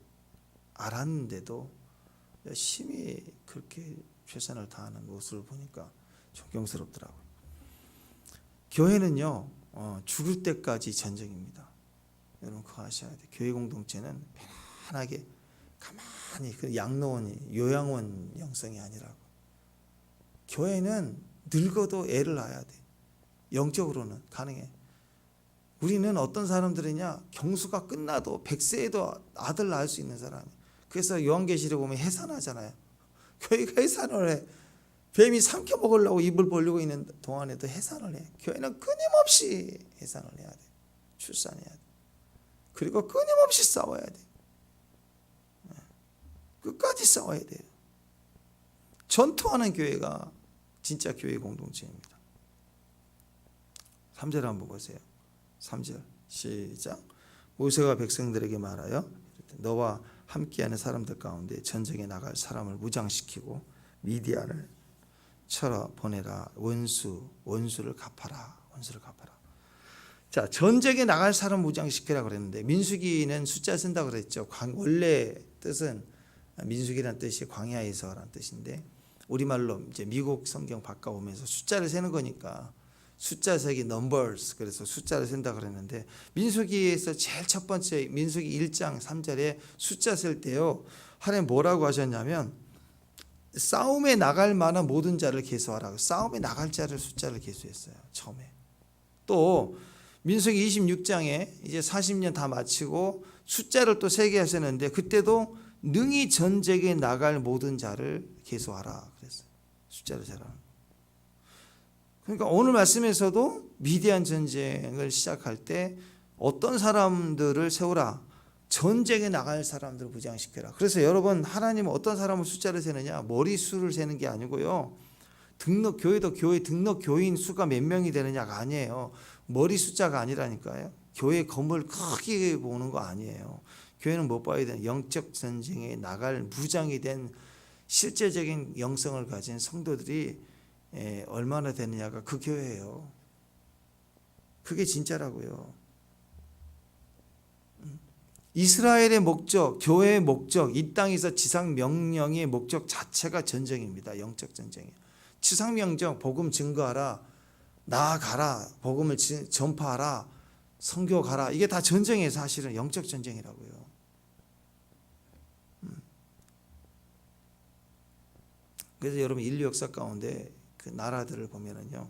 알았는데도 열심히 그렇게 최선을 다하는 모습을 보니까 존경스럽더라고요. 교회는요, 죽을 때까지 전쟁입니다. 여러분 그거 아셔야 돼요. 교회 공동체는 편안하게 가만히, 그 양로원이 요양원 영성이 아니라고. 교회는 늙어도 애를 낳아야 돼. 영적으로는 가능해. 우리는 어떤 사람들이냐, 경수가 끝나도 100세에도 아들 낳을 수 있는 사람이. 그래서 요한계시록 보면 해산하잖아요. 교회가 해산을 해. 뱀이 삼켜 먹으려고 입을 벌리고 있는 동안에도 해산을 해. 교회는 끊임없이 해산을 해야 돼. 출산해야 돼. 그리고 끊임없이 싸워야 돼. 끝까지 싸워야 돼요. 전투하는 교회가 진짜 교회 공동체입니다. 3절 한번 보세요. 3절 시작. 모세가 백성들에게 말하여 너와 함께하는 사람들 가운데 전쟁에 나갈 사람을 무장시키고 미디안을 쳐라 보내라. 원수를 갚아라. 원수를 갚아라. 자, 전쟁에 나갈 사람 무장시키라 그랬는데, 민수기는 숫자 쓴다 그랬죠. 원래 뜻은, 민수기라는 뜻이 광야에서라는 뜻인데 우리말로 이제 미국 성경 바꿔오면서 숫자를 세는 거니까 숫자 세기 numbers, 그래서 숫자를 센다 그랬는데, 민수기에서 제일 첫 번째 민수기 1장 3절에 숫자 셀 때요, 하나님 뭐라고 하셨냐면 싸움에 나갈 만한 모든 자를 계수하라고. 싸움에 나갈 자를 숫자를 계수했어요, 처음에. 또 민수기 26장에 이제 40년 다 마치고 숫자를 또 세게 하셨는데, 그때도 능히 전쟁에 나갈 모든 자를 계수하라 그랬어요. 숫자를 세라. 그러니까 오늘 말씀에서도 미디안 전쟁을 시작할 때 어떤 사람들을 세우라? 전쟁에 나갈 사람들을 무장시켜라. 그래서 여러분, 하나님은 어떤 사람을 숫자를 세느냐? 머리수를 세는 게 아니고요, 교회도 교회 등록 교인 수가 몇 명이 되느냐가 아니에요. 머리 숫자가 아니라니까요. 교회 건물 크게 보는 거 아니에요. 교회는 못 봐야 되는, 영적 전쟁에 나갈 무장이 된 실제적인 영성을 가진 성도들이 얼마나 되느냐가 그 교회예요. 그게 진짜라고요. 이스라엘의 목적, 교회의 목적, 이 땅에서 지상 명령의 목적 자체가 전쟁입니다. 영적 전쟁이에요. 지상 명령, 복음 증거하라, 나아가라, 복음을 전파하라, 선교 가라, 이게 다 전쟁이에요. 사실은 영적 전쟁이라고요. 그래서 여러분, 인류 역사 가운데 그 나라들을 보면은요,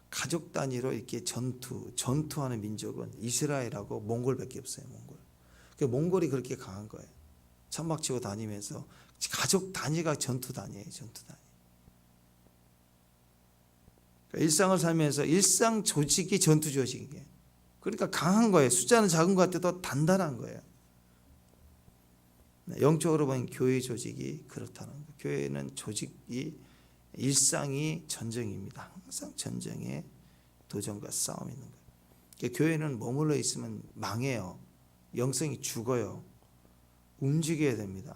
가족 단위로 이렇게 전투하는 민족은 이스라엘하고 몽골밖에 없어요. 몽골이 그렇게 강한 거예요. 천막 치고 다니면서 가족 단위가 전투 단위예요. 전투 단위. 그러니까 일상을 살면서 일상 조직이 전투 조직이에요. 그러니까 강한 거예요. 숫자는 작은 것 같아도 단단한 거예요. 영적으로 보면 교회 조직이 그렇다는 거예요. 교회는 조직이, 일상이 전쟁입니다. 항상 전쟁에 도전과 싸움이 있는 거예요. 교회는 머물러 있으면 망해요. 영성이 죽어요. 움직여야 됩니다.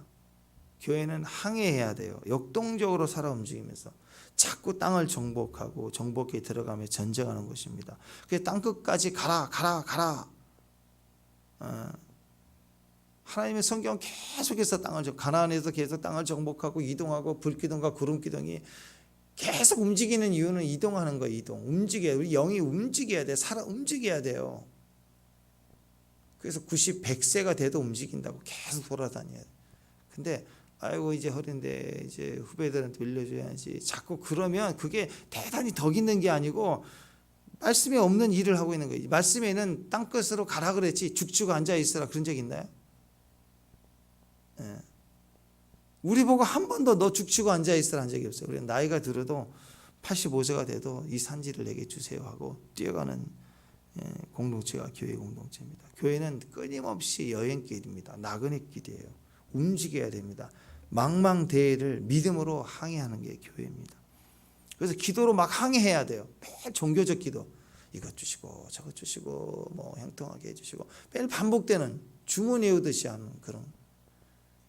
교회는 항해해야 돼요. 역동적으로 살아 움직이면서 자꾸 땅을 정복하고 정복에 들어가며 전쟁하는 것입니다. 그래서 땅끝까지 가라 가라 가라. 하나님의 성경은 계속해서 가나안에서 계속 땅을 정복하고 이동하고 불기둥과 구름기둥이 계속 움직이는 이유는 이동하는 거예요. 움직여야, 우리 영이 움직여야 돼. 살아 움직여야 돼요. 그래서 90, 100세가 돼도 움직인다고 계속 돌아다녀야 돼. 근데 아이고 이제 허리인데 이제 후배들한테 빌려줘야지. 자꾸 그러면 그게 대단히 덕 있는 게 아니고 말씀에 없는 일을 하고 있는 거예요. 말씀에는 땅끝으로 가라 그랬지 죽죽 앉아 있으라 그런 적 있나요? 예. 우리 보고 한 번도 너 죽치고 앉아 있으라 한 적이 없어요. 우리 나이가 들어도 85세가 돼도 이 산지를 내게 주세요 하고 뛰어가는 공동체가 교회 공동체입니다. 교회는 끊임없이 여행길입니다. 나그네 길이에요. 움직여야 됩니다. 망망대해를 믿음으로 항해하는 게 교회입니다. 그래서 기도로 막 항해해야 돼요. 매일 종교적 기도. 이것 주시고 저것 주시고 뭐 형통하게 해주시고 매일 반복되는 주문 외우듯이 하는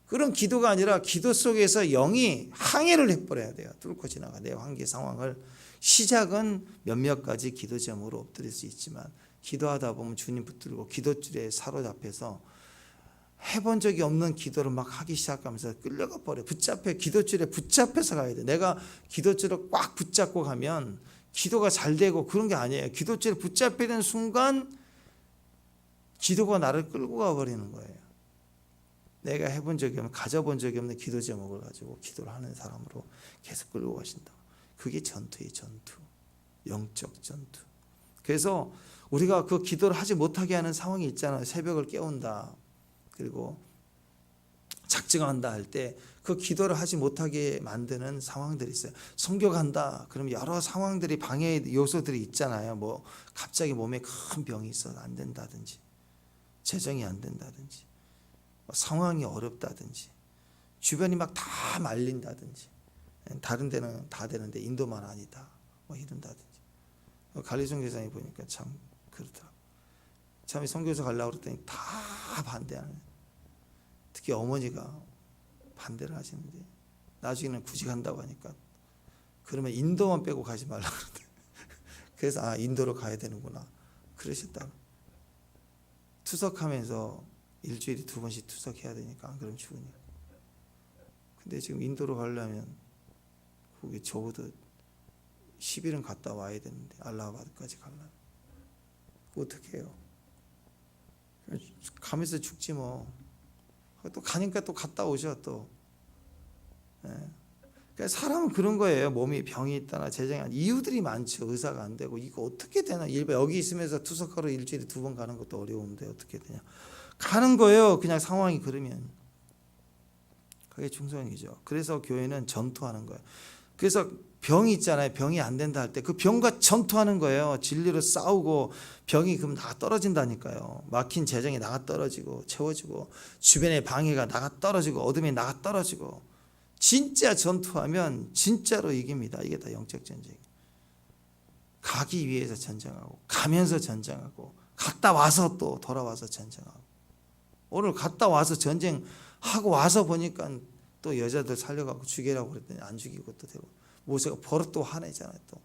그런 기도가 아니라 기도 속에서 영이 항해를 해버려야 돼요. 뚫고 지나가 내 환기 상황을. 시작은 몇몇 가지 기도 제목으로 엎드릴 수 있지만 기도하다 보면 주님 붙들고 기도줄에 사로잡혀서 해본 적이 없는 기도를 막 하기 시작하면서 끌려가 버려. 기도줄에 붙잡혀서 가야 돼. 내가 기도줄을 꽉 붙잡고 가면 기도가 잘 되고 그런 게 아니에요. 기도줄에 붙잡히는 순간 기도가 나를 끌고 가버리는 거예요. 내가 해본 적이 없는, 가져본 적이 없는 기도 제목을 가지고 기도를 하는 사람으로 계속 끌고 가신다. 그게 전투예요. 전투. 영적 전투. 그래서 우리가 그 기도를 하지 못하게 하는 상황이 있잖아요. 새벽을 깨운다. 그리고 작정한다 할 때 그 기도를 하지 못하게 만드는 상황들이 있어요. 성교 간다. 그럼 여러 상황들이 방해 요소들이 있잖아요. 뭐 갑자기 몸에 큰 병이 있어서 안 된다든지, 재정이 안 된다든지, 상황이 어렵다든지, 주변이 막 다 말린다든지, 다른 데는 다 되는데 인도만 아니다 뭐 이런다든지. 관리종 교사님 보니까 참 그렇더라고요. 참 선교사 가려고 그랬더니 다 반대하는, 특히 어머니가 반대를 하시는데 나중에는 굳이 간다고 하니까 그러면 인도만 빼고 가지 말라고 그러는데 그래서 인도로 가야 되는구나 그러셨다고. 투석하면서 일주일에 2번씩 투석해야 되니까 안 그러면 죽으니까. 근데 지금 인도로 가려면 거기 적어도 10일은 갔다 와야 되는데 알라하바드까지 가려면 어떻게 해요? 가면서 죽지 뭐. 또 가니까 또 갔다 오죠 또. 그러니까 사람은 그런 거예요. 몸이 병이 있다나 재정이 이유들이 많죠. 의사가 안 되고 이거 어떻게 되나. 여기 있으면서 투석하러 일주일에 2번 가는 것도 어려운데 어떻게 되냐. 가는 거예요. 그냥 상황이 그러면. 그게 충성이죠. 그래서 교회는 전투하는 거예요. 그래서 병이 있잖아요. 병이 안 된다 할 때 그 병과 전투하는 거예요. 진리로 싸우고 병이 그럼 나가 떨어진다니까요. 막힌 재정이 나가 떨어지고 채워지고 주변의 방해가 나가 떨어지고 어둠이 나가 떨어지고 진짜 전투하면 진짜로 이깁니다. 이게 다 영적 전쟁이에요. 가기 위해서 전쟁하고 가면서 전쟁하고 갔다 와서 또 돌아와서 전쟁하고. 오늘 갔다 와서 전쟁하고 와서 보니까 또 여자들 살려가고 죽이라고 그랬더니 안 죽이고 또 되고 모세가 버릇 또 화내잖아요. 또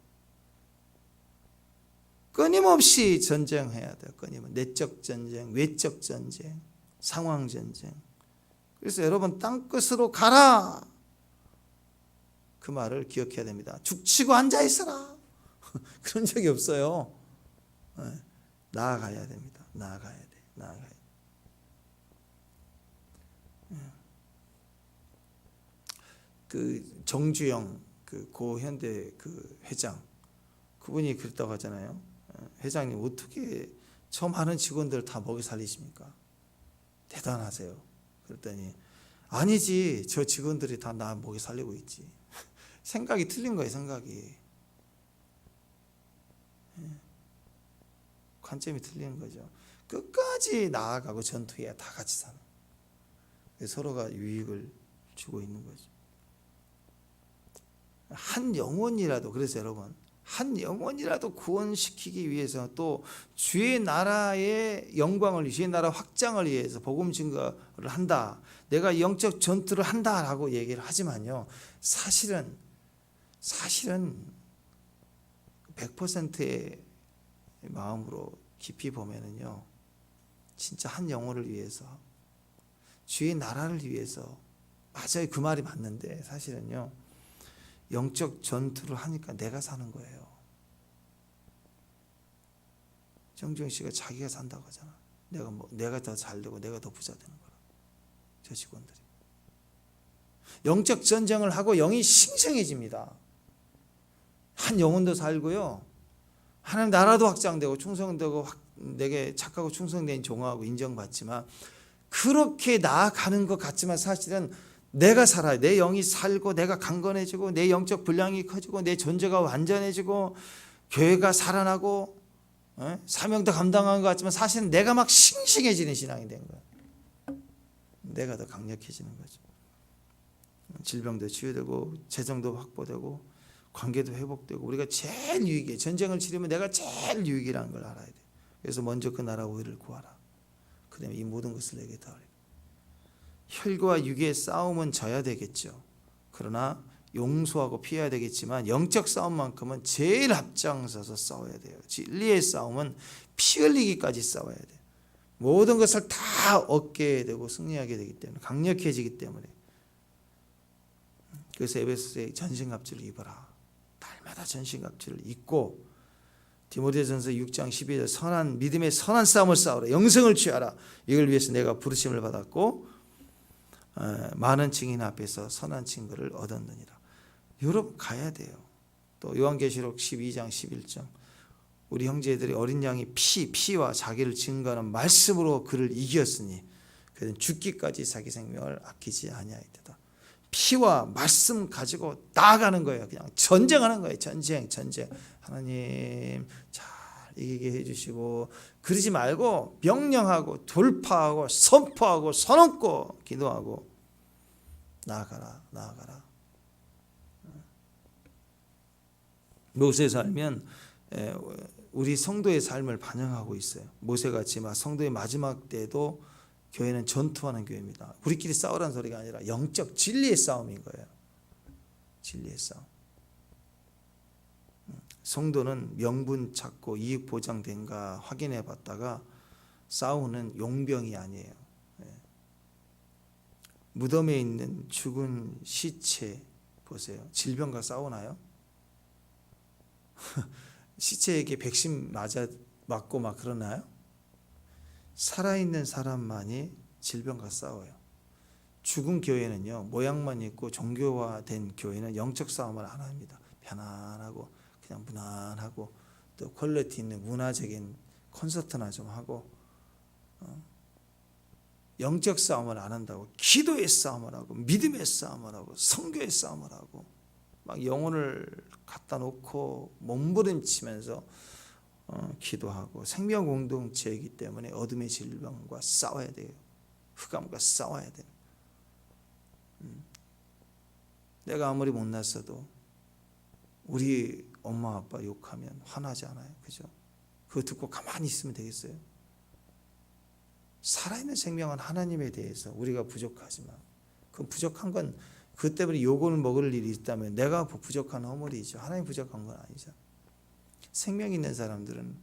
끊임없이 전쟁해야 돼요. 끊임없이 내적 전쟁, 외적 전쟁, 상황 전쟁. 그래서 여러분 땅끝으로 가라 그 말을 기억해야 됩니다. 죽치고 앉아 있어라 그런 적이 없어요. 나아가야 됩니다. 나아가야 돼. 나아가야 돼. 그 정주영 그 고현대 그 회장 그분이 그랬다고 하잖아요. 회장님 어떻게 처음 하는 직원들 다 먹여 살리십니까? 대단하세요. 그랬더니 아니지 저 직원들이 다 나 먹여 살리고 있지. 생각이 틀린 거예요. 생각이. 관점이 틀리는 거죠. 끝까지 나아가고 전투해야 다 같이 사는. 서로가 유익을 주고 있는 거죠. 한 영혼이라도. 그래서 여러분 한 영혼이라도 구원시키기 위해서, 또 주의 나라의 영광을, 주의 나라 확장을 위해서 복음 증거를 한다, 내가 영적 전투를 한다라고 얘기를 하지만요, 사실은 100%의 마음으로 깊이 보면은요, 진짜 한 영혼을 위해서, 주의 나라를 위해서, 맞아요, 그 말이 맞는데 사실은요, 영적 전투를 하니까 내가 사는 거예요. 정주영 씨가 자기가 산다고 하잖아. 내가 더 잘 되고 내가 더 부자 되는 거라. 저 직원들이. 영적 전쟁을 하고 영이兴盛해집니다. 한 영혼도 살고요, 하나님 나라도 확장되고 충성되고, 내게 착하고 충성된 종하고 인정받지만, 그렇게 나아가는 것 같지만 사실은 내가 살아요. 내 영이 살고 내가 강건해지고 내 영적 분량이 커지고 내 존재가 완전해지고 교회가 살아나고 사명도 감당한 것 같지만, 사실은 내가 막 싱싱해지는 신앙이 된 거예요. 내가 더 강력해지는 거죠. 질병도 치유되고 재정도 확보되고 관계도 회복되고, 우리가 제일 유익해. 전쟁을 치르면 내가 제일 유익이라는 걸 알아야 돼. 그래서 먼저 그 나라와 의를 구하라. 그 다음에 이 모든 것을 내게 더하리라. 혈과 육의 싸움은 져야 되겠죠. 그러나 용서하고 피해야 되겠지만, 영적 싸움만큼은 제일 앞장서서 싸워야 돼요. 진리의 싸움은 피 흘리기까지 싸워야 돼요. 모든 것을 다 얻게 되고 승리하게 되기 때문에, 강력해지기 때문에. 그래서 에베소서에 전신갑주를 입어라. 날마다 전신갑주를 입고, 디모데전서 6장 12절 선한 믿음의 선한 싸움을 싸우라. 영성을 취하라. 이걸 위해서 내가 부르심을 받았고 많은 증인 앞에서 선한 증거를 얻었느니라. 여러분 가야 돼요. 또 요한계시록 12장 11절 우리 형제들이 어린 양이 피와 자기를 증거하는 말씀으로 그를 이겼으니 그는 죽기까지 자기 생명을 아끼지 아니하였다. 피와 말씀 가지고 나아가는 거예요. 그냥 전쟁하는 거예요. 전쟁. 하나님 잘 이기게 해주시고, 그러지 말고 명령하고 돌파하고 선포하고 선언고 기도하고 나아가라. 모세의 삶은 우리 성도의 삶을 반영하고 있어요. 모세같이 막 성도의 마지막 때도 교회는 전투하는 교회입니다. 우리끼리 싸우라는 소리가 아니라 영적 진리의 싸움인 거예요. 진리의 싸움. 성도는 명분 찾고 이익 보장된가 확인해 봤다가 싸우는 용병이 아니에요. 무덤에 있는 죽은 시체 보세요. 질병과 싸우나요? 시체에게 백신 맞고 막 그러나요? 살아있는 사람만이 질병과 싸워요. 죽은 교회는요, 모양만 있고 종교화된 교회는 영적 싸움을 안 합니다. 편안하고 그냥 무난하고, 또 퀄리티 있는 문화적인 콘서트나 좀 하고, 영적 싸움을 안 한다고 기도의 싸움을 하고 믿음의 싸움을 하고 성교의 싸움을 하고 막 영혼을 갖다 놓고 몸부림치면서 기도하고, 생명 공동체이기 때문에 어둠의 질병과 싸워야 돼요. 흑암과 싸워야 돼요. 내가 아무리 못났어도 우리 엄마 아빠 욕하면 화나지 않아요. 그죠? 그거 듣고 가만히 있으면 되겠어요? 살아있는 생명은 하나님에 대해서 우리가 부족하지만, 그 부족한 건 그 때문에 욕을 먹을 일이 있다면 내가 부족한 허물이죠. 하나님 부족한 건 아니죠. 생명 있는 사람들은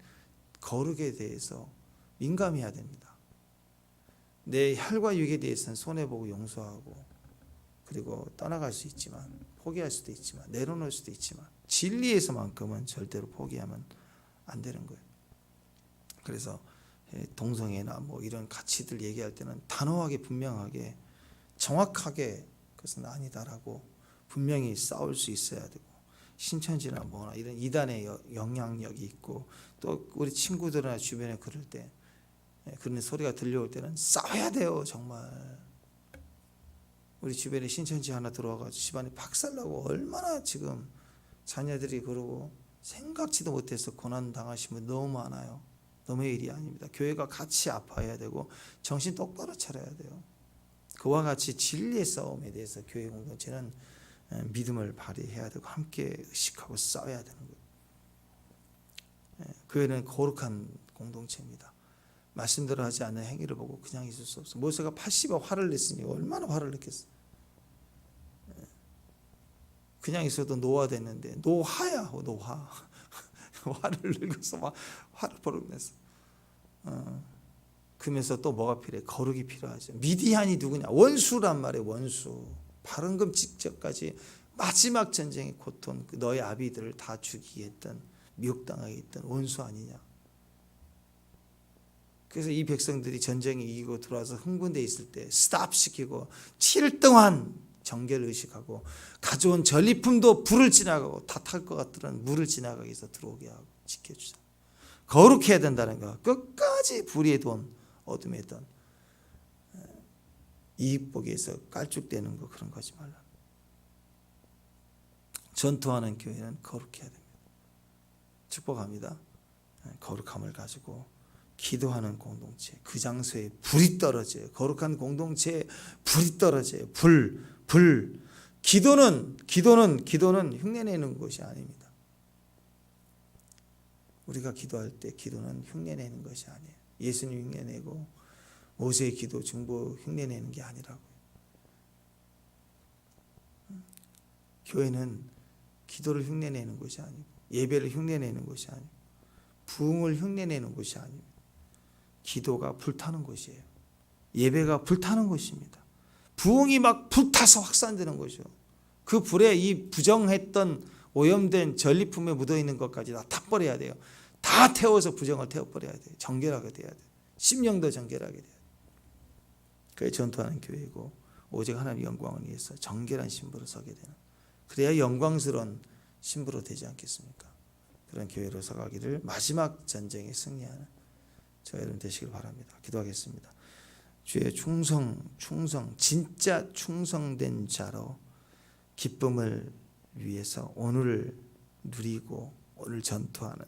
거룩에 대해서 민감해야 됩니다. 내 혈과 육에 대해서는 손해보고 용서하고, 그리고 떠나갈 수 있지만, 포기할 수도 있지만, 내려놓을 수도 있지만, 진리에서만큼은 절대로 포기하면 안 되는 거예요. 그래서 동성애나 뭐 이런 가치들 얘기할 때는 단호하게 분명하게 정확하게 그것은 아니다라고 분명히 싸울 수 있어야 되고, 신천지나 뭐나 이런 이단의 영향력이 있고, 또 우리 친구들이나 주변에 그럴 때 그런 소리가 들려올 때는 싸워야 돼요. 정말 우리 주변에 신천지 하나 들어와가지고 집안이 박살나고 얼마나 지금 자녀들이 그러고 생각지도 못해서 고난 당하신 분 너무 많아요. 너무의 일이 아닙니다. 교회가 같이 아파야 되고 정신 똑바로 차려야 돼요. 그와 같이 진리의 싸움에 대해서 교회 공동체는 믿음을 발휘해야 되고 함께 의식하고 싸워야 되는 거예요. 교회는 거룩한 공동체입니다. 말씀대로 하지 않는 행위를 보고 그냥 있을 수 없어. 모세가 80여 화를 냈으니 얼마나 화를 냈겠어. 그냥 있어도 노화됐는데 노화야 노화. 화를 늙어서 막 화를 버럭 냈어. 그러면서 또 뭐가 필요해? 거룩이 필요하죠. 미디안이 누구냐? 원수란 말이에요. 원수. 발언금 직접까지 마지막 전쟁의 고통, 너의 아비들을 다 죽이게 했던, 미혹당하게 했던 원수 아니냐. 그래서 이 백성들이 전쟁에 이기고 들어와서 흥분돼 있을 때 스탑시키고 7일 동안 정결 의식하고 가져온 전리품도 불을 지나가고 다 탈 것 같더라는 물을 지나가게 해서 들어오게 하고 지켜주자. 거룩해야 된다는 거. 끝까지 불의 돈, 어둠의 돈, 이익 보기 위해서 깔쭉대는 거 그런 거 하지 말라. 전투하는 교회는 거룩해야 됩니다. 축복합니다. 거룩함을 가지고 기도하는 공동체, 그 장소에 불이 떨어져요. 거룩한 공동체에 불이 떨어져요. 불. 기도는 흉내내는 것이 아닙니다. 우리가 기도할 때 기도는 흉내내는 것이 아니에요. 예수님 흉내내고 모세의 기도, 중보 흉내내는 게 아니라고요. 교회는 기도를 흉내내는 것이 아니고 예배를 흉내내는 것이 아니고 부흥을 흉내내는 것이 아닙니다. 기도가 불타는 것이에요. 예배가 불타는 것입니다. 부흥이 막 불타서 확산되는 것이요. 그 불에 이 부정했던 오염된 전리품에 묻어있는 것까지 다 타버려야 돼요. 다 태워서 부정을 태워버려야 돼요. 정결하게 돼야 돼요. 심령도 정결하게 돼야 돼요. 그게 전투하는 교회이고 오직 하나님의 영광을 위해서 정결한 신부로 서게 되는, 그래야 영광스러운 신부로 되지 않겠습니까? 그런 교회로 서가기를 마지막 전쟁에 승리하는 저 여러분 되시길 바랍니다. 기도하겠습니다. 주의 충성, 진짜 충성된 자로 기쁨을 위해서 오늘을 누리고 오늘 전투하는